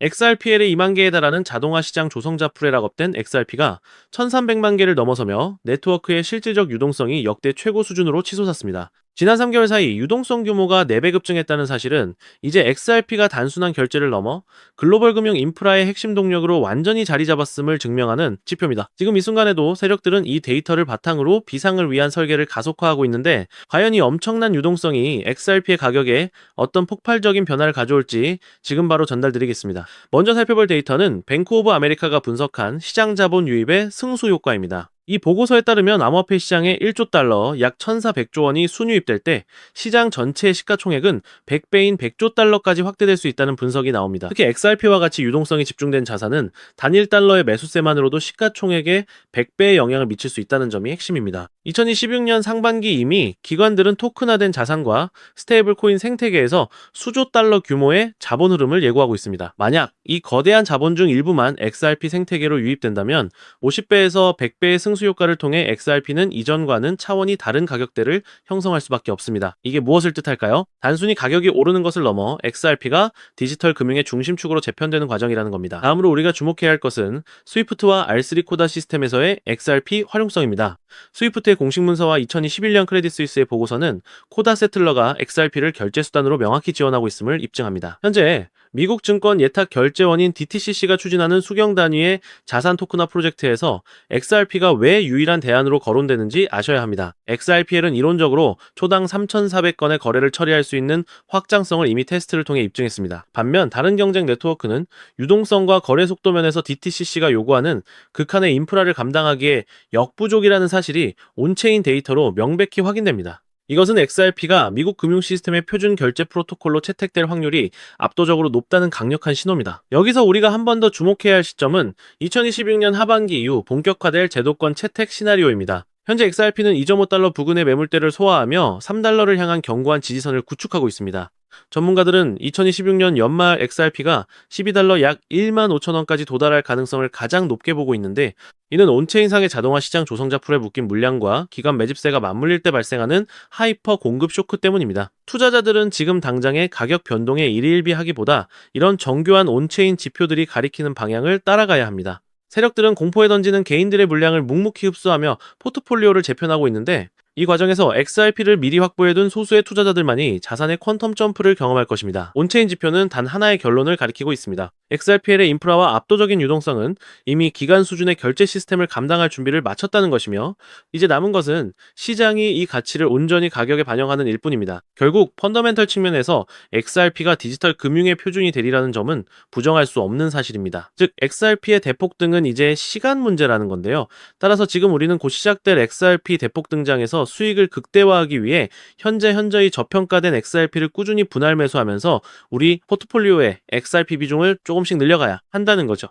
XRPL의 2만 개에 달하는 자동화 시장 조성자 풀에 락업된 XRP가 1,300만 개를 넘어서며 네트워크의 실질적 유동성이 역대 최고 수준으로 치솟았습니다. 지난 3개월 사이 유동성 규모가 4배 급증했다는 사실은 이제 XRP가 단순한 결제를 넘어 글로벌 금융 인프라의 핵심 동력으로 완전히 자리 잡았음을 증명하는 지표입니다. 지금 이 순간에도 세력들은 이 데이터를 바탕으로 비상을 위한 설계를 가속화하고 있는데, 과연 이 엄청난 유동성이 XRP의 가격에 어떤 폭발적인 변화를 가져올지 지금 바로 전달드리겠습니다. 먼저 살펴볼 데이터는 뱅크 오브 아메리카가 분석한 시장 자본 유입의 승수 효과입니다. 이 보고서에 따르면 암호화폐 시장에 1조 달러, 약 1,400조 원이 순유입될 때 시장 전체의 시가총액은 100배인 100조 달러까지 확대될 수 있다는 분석이 나옵니다. 특히 XRP와 같이 유동성이 집중된 자산은 단일 달러의 매수세만으로도 시가총액에 100배의 영향을 미칠 수 있다는 점이 핵심입니다. 2026년 상반기 이미 기관들은 토큰화된 자산과 스테이블 코인 생태계에서 수조 달러 규모의 자본 흐름을 예고하고 있습니다. 만약 이 거대한 자본 중 일부만 XRP 생태계로 유입된다면 50배에서 100배의 승수 효과를 통해 XRP는 이전과는 차원이 다른 가격대를 형성할 수밖에 없습니다. 이게 무엇을 뜻할까요? 단순히 가격이 오르는 것을 넘어 XRP가 디지털 금융의 중심축으로 재편되는 과정이라는 겁니다. 다음으로 우리가 주목해야 할 것은 스위프트와 R3 코다 시스템에서의 XRP 활용성입니다. 스위프트의 공식 문서와 2021년 크레딧 스위스의 보고서는 코다 세틀러가 XRP를 결제 수단으로 명확히 지원하고 있음을 입증합니다. 현재 미국 증권 예탁 결제원인 DTCC가 추진하는 수경 단위의 자산 토큰화 프로젝트에서 XRP가 왜 유일한 대안으로 거론되는지 아셔야 합니다. XRPL은 이론적으로 초당 3,400건의 거래를 처리할 수 있는 확장성을 이미 테스트를 통해 입증했습니다. 반면 다른 경쟁 네트워크는 유동성과 거래 속도 면에서 DTCC가 요구하는 극한의 인프라를 감당하기에 역부족이라는 사실이 온체인 데이터로 명백히 확인됩니다. 이것은 XRP가 미국 금융 시스템의 표준 결제 프로토콜로 채택될 확률이 압도적으로 높다는 강력한 신호입니다. 여기서 우리가 한 번 더 주목해야 할 시점은 2026년 하반기 이후 본격화될 제도권 채택 시나리오입니다. 현재 XRP는 2.5달러 부근의 매물대를 소화하며 3달러를 향한 견고한 지지선을 구축하고 있습니다. 전문가들은 2026년 연말 XRP가 12달러 약 1만 5천 원까지 도달할 가능성을 가장 높게 보고 있는데, 이는 온체인상의 자동화 시장 조성자 풀에 묶인 물량과 기관 매집세가 맞물릴 때 발생하는 하이퍼 공급 쇼크 때문입니다. 투자자들은 지금 당장의 가격 변동에 일일비하기보다 이런 정교한 온체인 지표들이 가리키는 방향을 따라가야 합니다. 세력들은 공포에 던지는 개인들의 물량을 묵묵히 흡수하며 포트폴리오를 재편하고 있는데, 이 과정에서 XRP를 미리 확보해둔 소수의 투자자들만이 자산의 퀀텀 점프를 경험할 것입니다. 온체인 지표는 단 하나의 결론을 가리키고 있습니다. XRPL의 인프라와 압도적인 유동성은 이미 기간 수준의 결제 시스템을 감당할 준비를 마쳤다는 것이며, 이제 남은 것은 시장이 이 가치를 온전히 가격에 반영하는 일뿐입니다. 결국 펀더멘털 측면에서 XRP가 디지털 금융의 표준이 되리라는 점은 부정할 수 없는 사실입니다. 즉 XRP의 대폭등은 이제 시간 문제라는 건데요. 따라서 지금 우리는 곧 시작될 XRP 대폭 등장에서 수익을 극대화하기 위해 현저히 저평가된 XRP를 꾸준히 분할 매수하면서 우리 포트폴리오의 XRP 비중을 조금씩 늘려가야 한다는 거죠.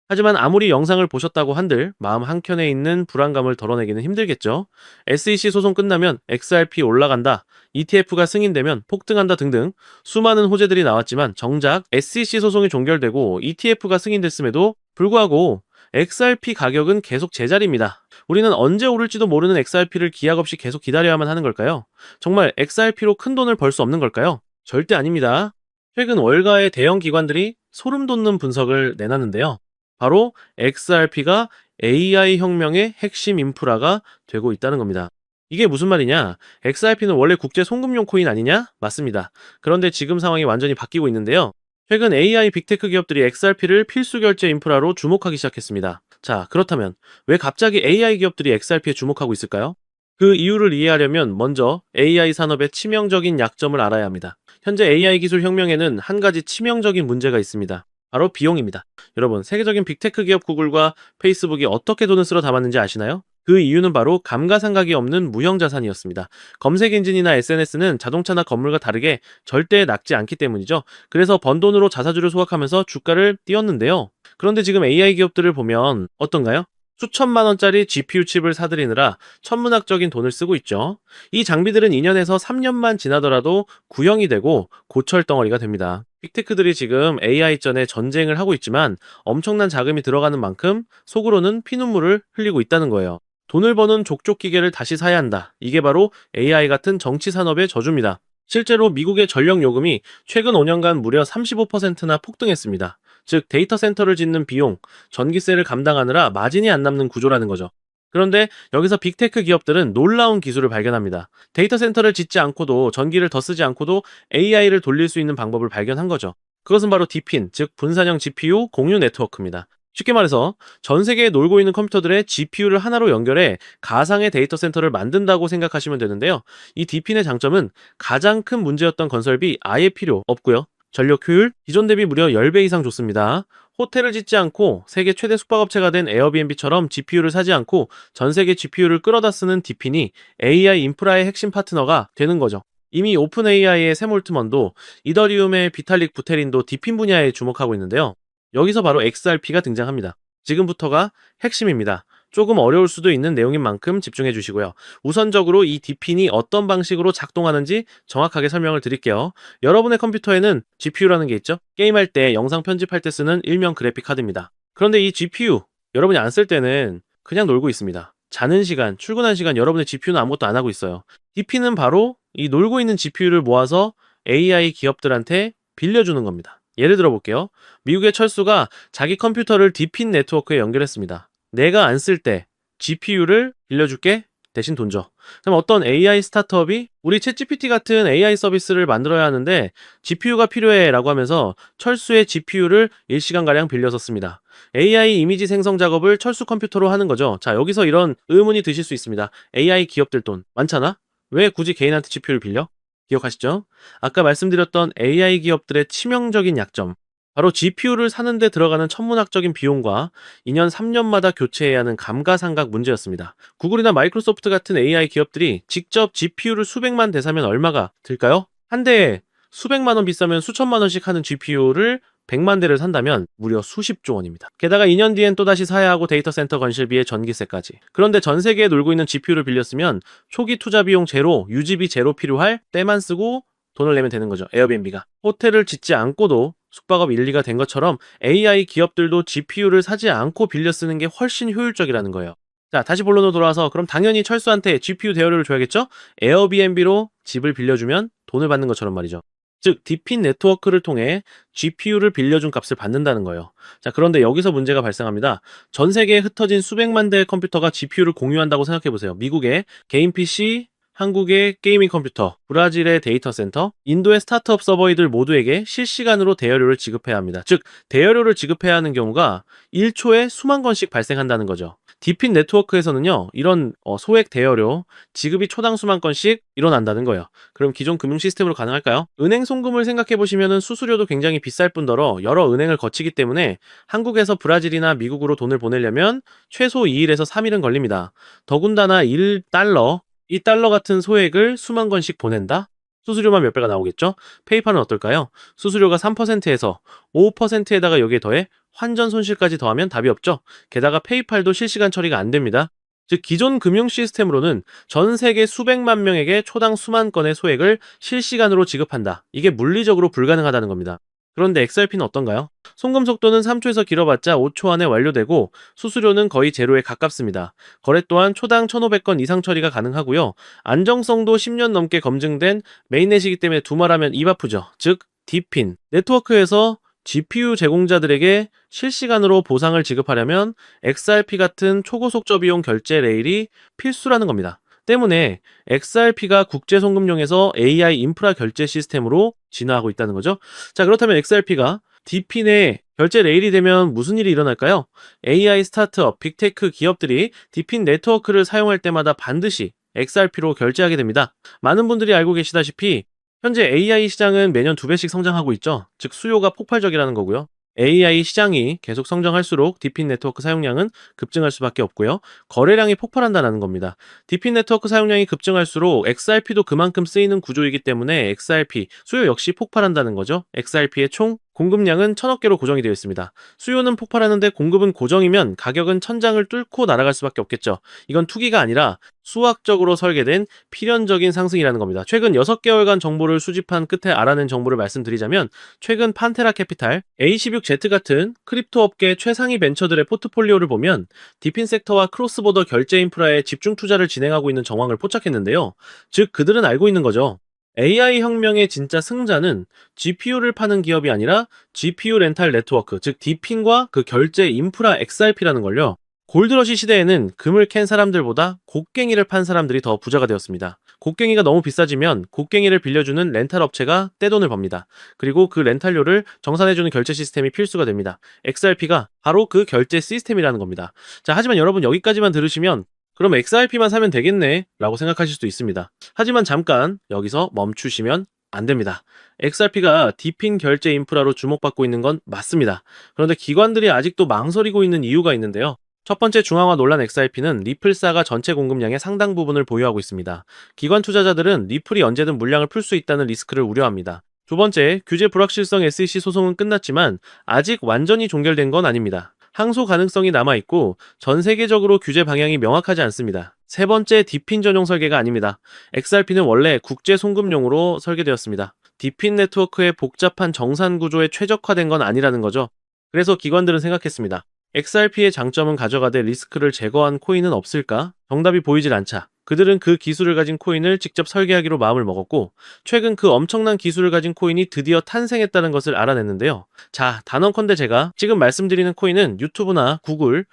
하지만 아무리 영상을 보셨다고 한들 마음 한켠에 있는 불안감을 덜어내기는 힘들겠죠. SEC 소송 끝나면 XRP 올라간다, ETF가 승인되면 폭등한다 등등 수많은 호재들이 나왔지만, 정작 SEC 소송이 종결되고 ETF가 승인됐음에도 불구하고 XRP 가격은 계속 제자리입니다. 우리는 언제 오를지도 모르는 XRP를 기약 없이 계속 기다려야만 하는 걸까요? 정말 XRP로 큰 돈을 벌 수 없는 걸까요? 절대 아닙니다. 최근 월가의 대형 기관들이 소름 돋는 분석을 내놨는데요. 바로 XRP가 AI 혁명의 핵심 인프라가 되고 있다는 겁니다. 이게 무슨 말이냐? XRP는 원래 국제 송금용 코인 아니냐? 맞습니다. 그런데 지금 상황이 완전히 바뀌고 있는데요. 최근 AI 빅테크 기업들이 XRP를 필수 결제 인프라로 주목하기 시작했습니다. 자, 그렇다면 왜 갑자기 AI 기업들이 XRP에 주목하고 있을까요? 그 이유를 이해하려면 먼저 AI 산업의 치명적인 약점을 알아야 합니다. 현재 AI 기술 혁명에는 한 가지 치명적인 문제가 있습니다. 바로 비용입니다. 여러분, 세계적인 빅테크 기업 구글과 페이스북이 어떻게 돈을 쓸어 담았는지 아시나요? 그 이유는 바로 감가상각이 없는 무형자산이었습니다. 검색 엔진이나 SNS는 자동차나 건물과 다르게 절대 낙지 않기 때문이죠. 그래서 번 돈으로 자사주를 소각하면서 주가를 띄웠는데요. 그런데 지금 AI 기업들을 보면 어떤가요? 수천만 원짜리 GPU 칩을 사들이느라 천문학적인 돈을 쓰고 있죠. 이 장비들은 2년에서 3년만 지나더라도 구형이 되고 고철 덩어리가 됩니다. 빅테크들이 지금 AI전에 전쟁을 하고 있지만 엄청난 자금이 들어가는 만큼 속으로는 피눈물을 흘리고 있다는 거예요. 돈을 버는 족족 기계를 다시 사야 한다. 이게 바로 AI 같은 정치 산업의 저주입니다. 실제로 미국의 전력 요금이 최근 5년간 무려 35%나 폭등했습니다. 즉 데이터 센터를 짓는 비용, 전기세를 감당하느라 마진이 안 남는 구조라는 거죠. 그런데 여기서 빅테크 기업들은 놀라운 기술을 발견합니다. 데이터 센터를 짓지 않고도 전기를 더 쓰지 않고도 AI를 돌릴 수 있는 방법을 발견한 거죠. 그것은 바로 디핀, 즉 분산형 GPU 공유 네트워크입니다. 쉽게 말해서 전 세계에 놀고 있는 컴퓨터들의 GPU를 하나로 연결해 가상의 데이터 센터를 만든다고 생각하시면 되는데요. 이 디핀의 장점은 가장 큰 문제였던 건설비 아예 필요 없고요. 전력 효율 기존 대비 무려 10배 이상 좋습니다. 호텔을 짓지 않고 세계 최대 숙박업체가 된 에어비앤비처럼 GPU를 사지 않고 전 세계 GPU를 끌어다 쓰는 디핀이 AI 인프라의 핵심 파트너가 되는 거죠. 이미 오픈 AI의 샘 올트먼도 이더리움의 비탈릭 부테린도 디핀 분야에 주목하고 있는데요. 여기서 바로 XRP가 등장합니다. 지금부터가 핵심입니다. 조금 어려울 수도 있는 내용인 만큼 집중해 주시고요. 우선적으로 이 디핀이 어떤 방식으로 작동하는지 정확하게 설명을 드릴게요. 여러분의 컴퓨터에는 GPU라는 게 있죠? 게임할 때, 영상 편집할 때 쓰는 일명 그래픽 카드입니다. 그런데 이 GPU, 여러분이 안 쓸 때는 그냥 놀고 있습니다. 자는 시간, 출근한 시간 여러분의 GPU는 아무것도 안 하고 있어요. 디핀은 바로 이 놀고 있는 GPU를 모아서 AI 기업들한테 빌려주는 겁니다. 예를 들어 볼게요. 미국의 철수가 자기 컴퓨터를 디핀 네트워크에 연결했습니다. 내가 안 쓸 때 GPU를 빌려줄게 대신 돈 줘. 그럼 어떤 AI 스타트업이 우리 챗GPT 같은 AI 서비스를 만들어야 하는데 GPU가 필요해 라고 하면서 철수의 GPU를 일시간가량 빌려서 씁니다. AI 이미지 생성 작업을 철수 컴퓨터로 하는 거죠. 자, 여기서 이런 의문이 드실 수 있습니다. AI 기업들 돈 많잖아? 왜 굳이 개인한테 GPU를 빌려? 기억하시죠? 아까 말씀드렸던 AI 기업들의 치명적인 약점. 바로 GPU를 사는데 들어가는 천문학적인 비용과 2년, 3년마다 교체해야 하는 감가상각 문제였습니다. 구글이나 마이크로소프트 같은 AI 기업들이 직접 GPU를 수백만 대 사면 얼마가 들까요? 한 대에 수백만 원 비싸면 수천만 원씩 하는 GPU를 100만 대를 산다면 무려 수십조 원입니다. 게다가 2년 뒤엔 또다시 사야 하고 데이터 센터 건설비에 전기세까지. 그런데 전 세계에 놀고 있는 GPU를 빌렸으면 초기 투자 비용 제로, 유지비 제로 필요할 때만 쓰고 돈을 내면 되는 거죠. 에어비앤비가. 호텔을 짓지 않고도 숙박업 1, 2가 된 것처럼 AI 기업들도 GPU를 사지 않고 빌려 쓰는 게 훨씬 효율적이라는 거예요. 자, 다시 본론으로 돌아와서 그럼 당연히 철수한테 GPU 대여료를 줘야겠죠? 에어비앤비로 집을 빌려주면 돈을 받는 것처럼 말이죠. 즉, 디핀 네트워크를 통해 GPU를 빌려준 값을 받는다는 거예요. 자, 그런데 여기서 문제가 발생합니다. 전 세계에 흩어진 수백만 대의 컴퓨터가 GPU를 공유한다고 생각해보세요. 미국의 개인 PC, 한국의 게이밍 컴퓨터, 브라질의 데이터 센터, 인도의 스타트업 서버이들 모두에게 실시간으로 대여료를 지급해야 합니다. 즉, 대여료를 지급해야 하는 경우가 1초에 수만 건씩 발생한다는 거죠. 디핀 네트워크에서는요, 이런 소액 대여료, 지급이 초당 수만 건씩 일어난다는 거예요. 그럼 기존 금융 시스템으로 가능할까요? 은행 송금을 생각해 보시면 수수료도 굉장히 비쌀 뿐더러 여러 은행을 거치기 때문에 한국에서 브라질이나 미국으로 돈을 보내려면 최소 2일에서 3일은 걸립니다. 더군다나 1달러, 이 달러 같은 소액을 수만 건씩 보낸다? 수수료만 몇 배가 나오겠죠? 페이팔은 어떨까요? 수수료가 3%에서 5%에다가 여기에 더해 환전 손실까지 더하면 답이 없죠? 게다가 페이팔도 실시간 처리가 안 됩니다. 즉, 기존 금융 시스템으로는 전 세계 수백만 명에게 초당 수만 건의 소액을 실시간으로 지급한다. 이게 물리적으로 불가능하다는 겁니다. 그런데 XRP는 어떤가요? 송금 속도는 3초에서 길어봤자 5초 안에 완료되고 수수료는 거의 제로에 가깝습니다. 거래 또한 초당 1,500건 이상 처리가 가능하고요. 안정성도 10년 넘게 검증된 메인넷이기 때문에 두말하면 입 아프죠. 즉, 디핀. 네트워크에서 GPU 제공자들에게 실시간으로 보상을 지급하려면 XRP 같은 초고속저 비용 결제 레일이 필수라는 겁니다. 때문에 XRP가 국제 송금용에서 AI 인프라 결제 시스템으로 진화하고 있다는 거죠. 자, 그렇다면 XRP가 디핀의 결제 레일이 되면 무슨 일이 일어날까요? AI 스타트업, 빅테크 기업들이 디핀 네트워크를 사용할 때마다 반드시 XRP로 결제하게 됩니다. 많은 분들이 알고 계시다시피 현재 AI 시장은 매년 2배씩 성장하고 있죠. 즉 수요가 폭발적이라는 거고요. AI 시장이 계속 성장할수록 디핀 네트워크 사용량은 급증할 수밖에 없고요. 거래량이 폭발한다는 겁니다. 디핀 네트워크 사용량이 급증할수록 XRP도 그만큼 쓰이는 구조이기 때문에 XRP 수요 역시 폭발한다는 거죠. XRP의 총 공급량은 1,000억 개로 고정이 되어 있습니다. 수요는 폭발하는데 공급은 고정이면 가격은 천장을 뚫고 날아갈 수밖에 없겠죠. 이건 투기가 아니라 수학적으로 설계된 필연적인 상승이라는 겁니다. 최근 6개월간 정보를 수집한 끝에 알아낸 정보를 말씀드리자면 최근 판테라 캐피탈, A16Z 같은 크립토 업계 최상위 벤처들의 포트폴리오를 보면 디핀 섹터와 크로스보더 결제 인프라에 집중 투자를 진행하고 있는 정황을 포착했는데요. 즉 그들은 알고 있는 거죠. AI 혁명의 진짜 승자는 GPU를 파는 기업이 아니라 GPU 렌탈 네트워크, 즉 디핀과 그 결제 인프라 XRP라는 걸요. 골드러시 시대에는 금을 캔 사람들보다 곡괭이를 판 사람들이 더 부자가 되었습니다. 곡괭이가 너무 비싸지면 곡괭이를 빌려주는 렌탈 업체가 떼돈을 법니다. 그리고 그 렌탈료를 정산해주는 결제 시스템이 필수가 됩니다. XRP가 바로 그 결제 시스템이라는 겁니다. 자, 하지만 여러분 여기까지만 들으시면 그럼 XRP만 사면 되겠네 라고 생각하실 수도 있습니다. 하지만 잠깐 여기서 멈추시면 안 됩니다. XRP가 디핀 결제 인프라로 주목받고 있는 건 맞습니다. 그런데 기관들이 아직도 망설이고 있는 이유가 있는데요. 첫 번째 중앙화 논란 XRP는 리플사가 전체 공급량의 상당 부분을 보유하고 있습니다. 기관 투자자들은 리플이 언제든 물량을 풀 수 있다는 리스크를 우려합니다. 두 번째, 규제 불확실성 SEC 소송은 끝났지만 아직 완전히 종결된 건 아닙니다. 항소 가능성이 남아있고 전 세계적으로 규제 방향이 명확하지 않습니다. 세 번째, 디핀 전용 설계가 아닙니다. XRP는 원래 국제 송금용으로 설계되었습니다. 디핀 네트워크의 복잡한 정산 구조에 최적화된 건 아니라는 거죠. 그래서 기관들은 생각했습니다. XRP의 장점은 가져가되 리스크를 제거한 코인은 없을까? 정답이 보이질 않자 그들은 그 기술을 가진 코인을 직접 설계하기로 마음을 먹었고 최근 그 엄청난 기술을 가진 코인이 드디어 탄생했다는 것을 알아냈는데요. 자, 단언컨대 제가 지금 말씀드리는 코인은 유튜브나 구글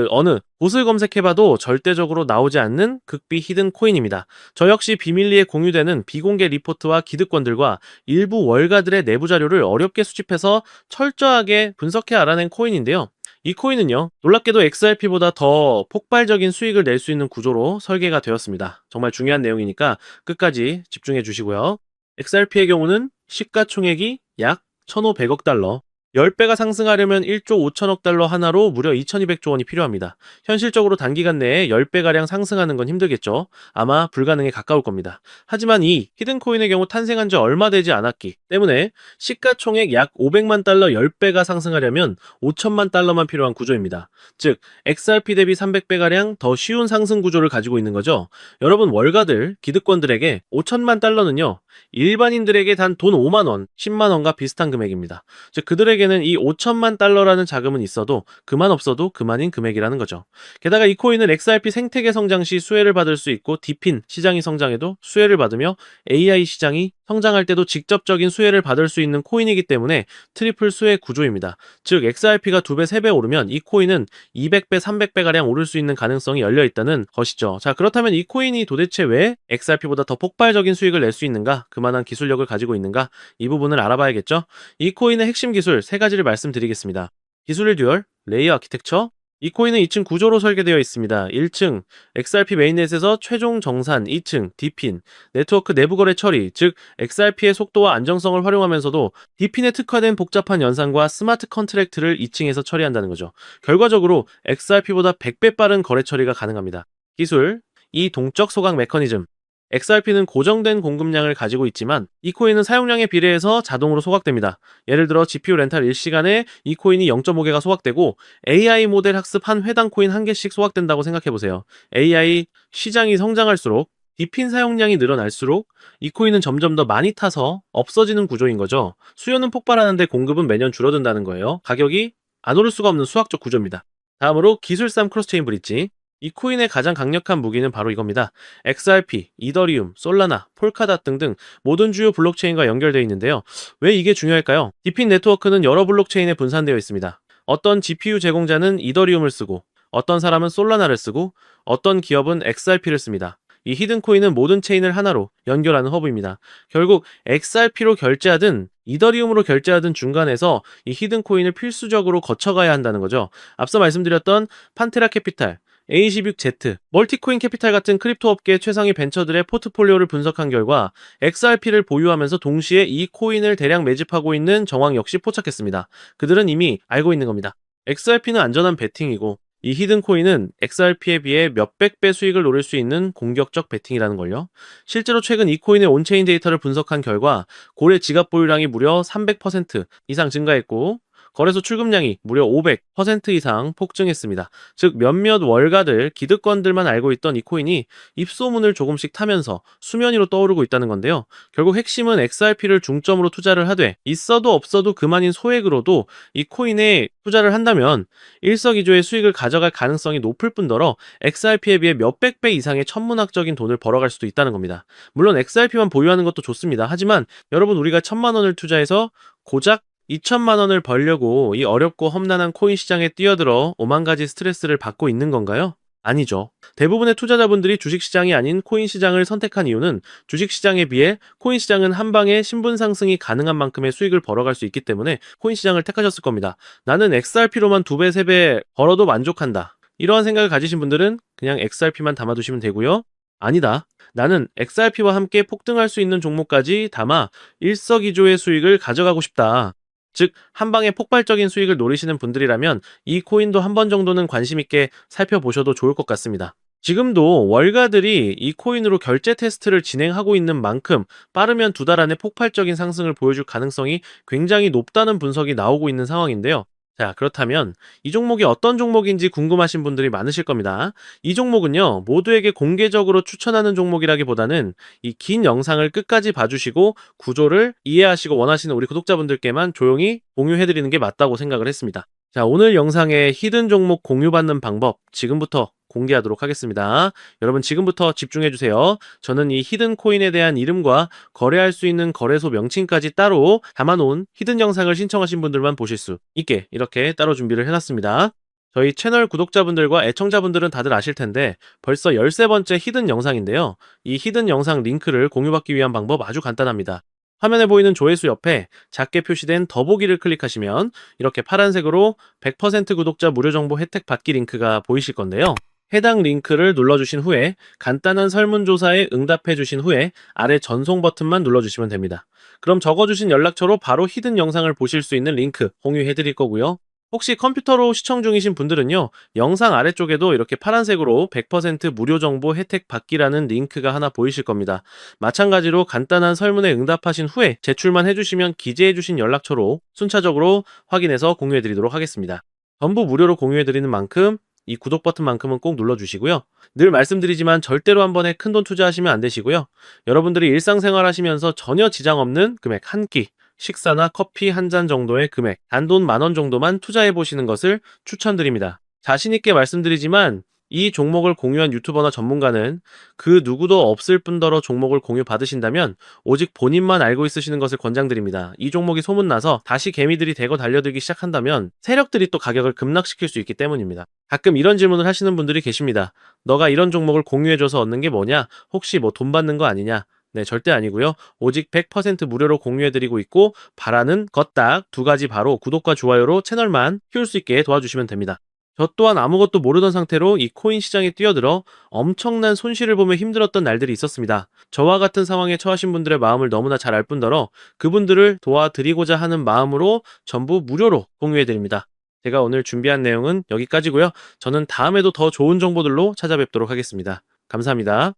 어느 곳을 검색해봐도 절대적으로 나오지 않는 극비 히든 코인입니다. 저 역시 비밀리에 공유되는 비공개 리포트와 기득권들과 일부 월가들의 내부 자료를 어렵게 수집해서 철저하게 분석해 알아낸 코인인데요. 이 코인은요, 놀랍게도 XRP보다 더 폭발적인 수익을 낼 수 있는 구조로 설계가 되었습니다. 정말 중요한 내용이니까 끝까지 집중해 주시고요. XRP의 경우는 시가총액이 약 1,500억 달러, 10배가 상승하려면 1조 5천억 달러 하나로 무려 2,200조 원이 필요합니다. 현실적으로 단기간 내에 10배가량 상승하는 건 힘들겠죠. 아마 불가능에 가까울 겁니다. 하지만 이 히든코인의 경우 탄생한 지 얼마 되지 않았기 때문에 시가총액 약 500만 달러 10배가 상승하려면 5천만 달러만 필요한 구조입니다. 즉, XRP 대비 300배가량 더 쉬운 상승 구조를 가지고 있는 거죠. 여러분 월가들, 기득권들에게 5천만 달러는요, 일반인들에게 단 돈 5만 원, 10만 원과 비슷한 금액입니다. 즉 그들에게는 이 5천만 달러라는 자금은 있어도 그만 없어도 그만인 금액이라는 거죠. 게다가 이 코인은 XRP 생태계 성장 시 수혜를 받을 수 있고 디핀 시장이 성장해도 수혜를 받으며 AI 시장이 성장할 때도 직접적인 수혜를 받을 수 있는 코인이기 때문에 트리플 수혜 구조입니다. 즉 XRP가 2배, 3배 오르면 이 코인은 200배, 300배가량 오를 수 있는 가능성이 열려 있다는 것이죠. 자, 그렇다면 이 코인이 도대체 왜 XRP보다 더 폭발적인 수익을 낼 수 있는가? 그만한 기술력을 가지고 있는가? 이 부분을 알아봐야겠죠? 이 코인의 핵심 기술 3가지를 말씀드리겠습니다. 기술 듀얼, 레이어 아키텍처, 이 코인은 2층 구조로 설계되어 있습니다. 1층 XRP 메인넷에서 최종 정산, 2층 디핀, 네트워크 내부 거래 처리, 즉 XRP의 속도와 안정성을 활용하면서도 디핀에 특화된 복잡한 연산과 스마트 컨트랙트를 2층에서 처리한다는 거죠. 결과적으로 XRP보다 100배 빠른 거래 처리가 가능합니다. 기술, 이 동적 소각 메커니즘. XRP는 고정된 공급량을 가지고 있지만 이 코인은 사용량에 비례해서 자동으로 소각됩니다. 예를 들어 GPU 렌탈 1시간에 이 코인이 0.5개가 소각되고 AI 모델 학습 한 회당 코인 1개씩 소각된다고 생각해보세요. AI 시장이 성장할수록 디핀 사용량이 늘어날수록 이 코인은 점점 더 많이 타서 없어지는 구조인 거죠. 수요는 폭발하는데 공급은 매년 줄어든다는 거예요. 가격이 안 오를 수가 없는 수학적 구조입니다. 다음으로 기술싸움 크로스체인 브릿지. 이 코인의 가장 강력한 무기는 바로 이겁니다. XRP, 이더리움, 솔라나, 폴카닷 등등 모든 주요 블록체인과 연결되어 있는데요. 왜 이게 중요할까요? 디핀 네트워크는 여러 블록체인에 분산되어 있습니다. 어떤 GPU 제공자는 이더리움을 쓰고, 어떤 사람은 솔라나를 쓰고, 어떤 기업은 XRP를 씁니다. 이 히든코인은 모든 체인을 하나로 연결하는 허브입니다. 결국 XRP로 결제하든 이더리움으로 결제하든 중간에서 이 히든코인을 필수적으로 거쳐가야 한다는 거죠. 앞서 말씀드렸던 판테라 캐피탈, A26Z, 멀티코인 캐피탈 같은 크립토 업계 최상위 벤처들의 포트폴리오를 분석한 결과 XRP를 보유하면서 동시에 이 코인을 대량 매집하고 있는 정황 역시 포착했습니다. 그들은 이미 알고 있는 겁니다. XRP는 안전한 베팅이고 이 히든 코인은 XRP에 비해 몇백 배 수익을 노릴 수 있는 공격적 베팅이라는 걸요. 실제로 최근 이 코인의 온체인 데이터를 분석한 결과 고래 지갑 보유량이 무려 300% 이상 증가했고 거래소 출금량이 무려 500% 이상 폭증했습니다. 즉 몇몇 월가들, 기득권들만 알고 있던 이 코인이 입소문을 조금씩 타면서 수면 위로 떠오르고 있다는 건데요. 결국 핵심은 XRP를 중점으로 투자를 하되 있어도 없어도 그만인 소액으로도 이 코인에 투자를 한다면 일석이조의 수익을 가져갈 가능성이 높을 뿐더러 XRP에 비해 몇백 배 이상의 천문학적인 돈을 벌어갈 수도 있다는 겁니다. 물론 XRP만 보유하는 것도 좋습니다. 하지만 여러분, 우리가 1,000만 원을 투자해서 고작 2천만 원을 벌려고 이 어렵고 험난한 코인 시장에 뛰어들어 오만 가지 스트레스를 받고 있는 건가요? 아니죠. 대부분의 투자자분들이 주식시장이 아닌 코인 시장을 선택한 이유는 주식시장에 비해 코인 시장은 한 방에 신분 상승이 가능한 만큼의 수익을 벌어갈 수 있기 때문에 코인 시장을 택하셨을 겁니다. 나는 XRP로만 2배, 3배 벌어도 만족한다. 이러한 생각을 가지신 분들은 그냥 XRP만 담아두시면 되고요. 아니다. 나는 XRP와 함께 폭등할 수 있는 종목까지 담아 일석이조의 수익을 가져가고 싶다. 즉, 한 방에 폭발적인 수익을 노리시는 분들이라면 이 코인도 한 번 정도는 관심 있게 살펴보셔도 좋을 것 같습니다. 지금도 월가들이 이 코인으로 결제 테스트를 진행하고 있는 만큼 빠르면 2달 안에 폭발적인 상승을 보여줄 가능성이 굉장히 높다는 분석이 나오고 있는 상황인데요. 자, 그렇다면 이 종목이 어떤 종목인지 궁금하신 분들이 많으실 겁니다. 이 종목은요, 모두에게 공개적으로 추천하는 종목이라기보다는 이 긴 영상을 끝까지 봐주시고 구조를 이해하시고 원하시는 우리 구독자분들께만 조용히 공유해드리는 게 맞다고 생각을 했습니다. 자, 오늘 영상의 히든 종목 공유받는 방법 지금부터 공개하도록 하겠습니다. 여러분, 지금부터 집중해주세요. 저는 이 히든 코인에 대한 이름과 거래할 수 있는 거래소 명칭까지 따로 담아놓은 히든 영상을 신청하신 분들만 보실 수 있게 이렇게 따로 준비를 해놨습니다. 저희 채널 구독자분들과 애청자분들은 다들 아실 텐데 벌써 13번째 히든 영상인데요. 이 히든 영상 링크를 공유받기 위한 방법 아주 간단합니다. 화면에 보이는 조회수 옆에 작게 표시된 더보기를 클릭하시면 이렇게 파란색으로 100% 구독자 무료 정보 혜택 받기 링크가 보이실 건데요. 해당 링크를 눌러주신 후에 간단한 설문조사에 응답해주신 후에 아래 전송 버튼만 눌러주시면 됩니다. 그럼 적어주신 연락처로 바로 히든 영상을 보실 수 있는 링크 공유해드릴 거고요. 혹시 컴퓨터로 시청 중이신 분들은요, 영상 아래쪽에도 이렇게 파란색으로 100% 무료 정보 혜택 받기라는 링크가 하나 보이실 겁니다. 마찬가지로 간단한 설문에 응답하신 후에 제출만 해주시면 기재해주신 연락처로 순차적으로 확인해서 공유해드리도록 하겠습니다. 전부 무료로 공유해드리는 만큼 이 구독 버튼만큼은 꼭 눌러주시고요. 늘 말씀드리지만 절대로 한 번에 큰돈 투자하시면 안 되시고요. 여러분들이 일상생활 하시면서 전혀 지장 없는 금액 한 끼, 식사나 커피 한 잔 정도의 금액, 단돈 10,000원 정도만 투자해 보시는 것을 추천드립니다. 자신 있게 말씀드리지만 이 종목을 공유한 유튜버나 전문가는 그 누구도 없을 뿐더러 종목을 공유 받으신다면 오직 본인만 알고 있으시는 것을 권장드립니다. 이 종목이 소문나서 다시 개미들이 대거 달려들기 시작한다면 세력들이 또 가격을 급락시킬 수 있기 때문입니다. 가끔 이런 질문을 하시는 분들이 계십니다. 너가 이런 종목을 공유해줘서 얻는 게 뭐냐? 혹시 뭐 돈 받는 거 아니냐? 네, 절대 아니고요. 오직 100% 무료로 공유해드리고 있고 바라는 것 딱 2가지, 바로 구독과 좋아요로 채널만 키울 수 있게 도와주시면 됩니다. 저 또한 아무것도 모르던 상태로 이 코인 시장에 뛰어들어 엄청난 손실을 보며 힘들었던 날들이 있었습니다. 저와 같은 상황에 처하신 분들의 마음을 너무나 잘 알 뿐더러 그분들을 도와드리고자 하는 마음으로 전부 무료로 공유해드립니다. 제가 오늘 준비한 내용은 여기까지고요. 저는 다음에도 더 좋은 정보들로 찾아뵙도록 하겠습니다. 감사합니다.